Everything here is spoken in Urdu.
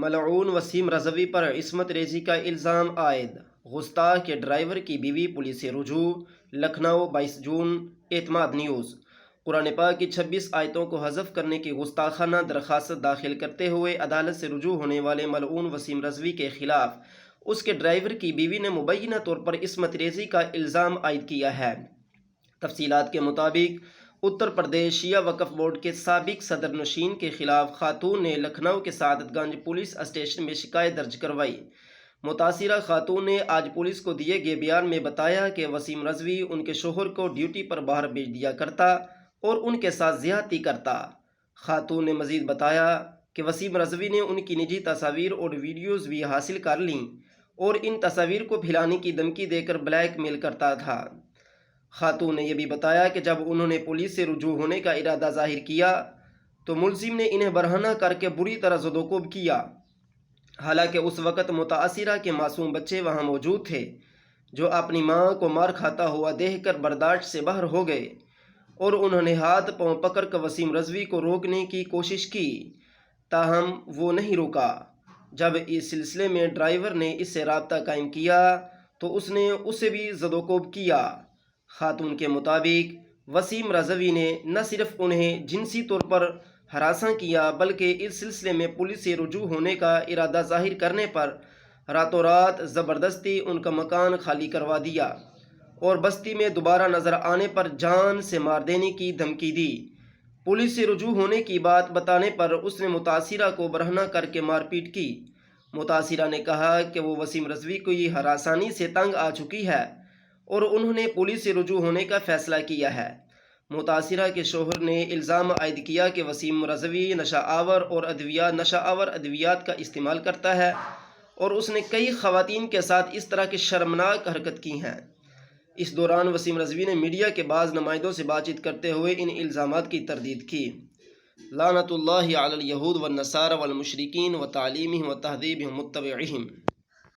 ملعون وسیم رضوی پر عصمت ریزی کا الزام عائد، گستاخ کے ڈرائیور کی بیوی پولیس سے رجوع۔ لکھنؤ 22 جون۔ اعتماد نیوز۔ قرآن پاک کی 26 آیتوں کو حذف کرنے کی گستاخانہ درخواست داخل کرتے ہوئے عدالت سے رجوع ہونے والے ملعون وسیم رضوی کے خلاف اس کے ڈرائیور کی بیوی نے مبینہ طور پر عصمت ریزی کا الزام عائد کیا ہے۔ تفصیلات کے مطابق اتر پردیش شیعہ وقف بورڈ کے سابق صدر نشین کے خلاف خاتون نے لکھنؤ کے سعادت گنج پولیس اسٹیشن میں شکایت درج کروائی۔ متاثرہ خاتون نے آج پولیس کو دیے گئے بیان میں بتایا کہ وسیم رضوی ان کے شوہر کو ڈیوٹی پر باہر بھیج دیا کرتا اور ان کے ساتھ زیادتی کرتا۔ خاتون نے مزید بتایا کہ وسیم رضوی نے ان کی نجی تصاویر اور ویڈیوز بھی حاصل کر لیں اور ان تصاویر کو پھیلانے کی دھمکی دے کر بلیک میل کرتا تھا۔ خاتون نے یہ بھی بتایا کہ جب انہوں نے پولیس سے رجوع ہونے کا ارادہ ظاہر کیا تو ملزم نے انہیں برہنہ کر کے بری طرح زد و کوب کیا، حالانکہ اس وقت متاثرہ کے معصوم بچے وہاں موجود تھے جو اپنی ماں کو مار کھاتا ہوا دیکھ کر برداشت سے باہر ہو گئے اور انہوں نے ہاتھ پاؤں پکڑ کر وسیم رضوی کو روکنے کی کوشش کی، تاہم وہ نہیں روکا۔ جب اس سلسلے میں ڈرائیور نے اس سے رابطہ قائم کیا تو اس نے اسے بھی زد و کوب کیا۔ خاتون کے مطابق وسیم رضوی نے نہ صرف انہیں جنسی طور پر ہراساں کیا بلکہ اس سلسلے میں پولیس سے رجوع ہونے کا ارادہ ظاہر کرنے پر راتوں رات زبردستی ان کا مکان خالی کروا دیا اور بستی میں دوبارہ نظر آنے پر جان سے مار دینے کی دھمکی دی۔ پولیس سے رجوع ہونے کی بات بتانے پر اس نے متاثرہ کو برہنہ کر کے مار پیٹ کی۔ متاثرہ نے کہا کہ وہ وسیم رضوی کو یہ ہراسانی سے تنگ آ چکی ہے اور انہوں نے پولیس سے رجوع ہونے کا فیصلہ کیا ہے۔ متاثرہ کے شوہر نے الزام عائد کیا کہ وسیم رضوی نشہ آور ادویات کا استعمال کرتا ہے اور اس نے کئی خواتین کے ساتھ اس طرح کی شرمناک حرکت کی ہیں۔ اس دوران وسیم رضوی نے میڈیا کے بعض نمائندوں سے بات چیت کرتے ہوئے ان الزامات کی تردید کی۔ لعنت اللہ علی الیہود والنصارى والمشرکین وتعلیمہم وتہذیبہم واتباعہم۔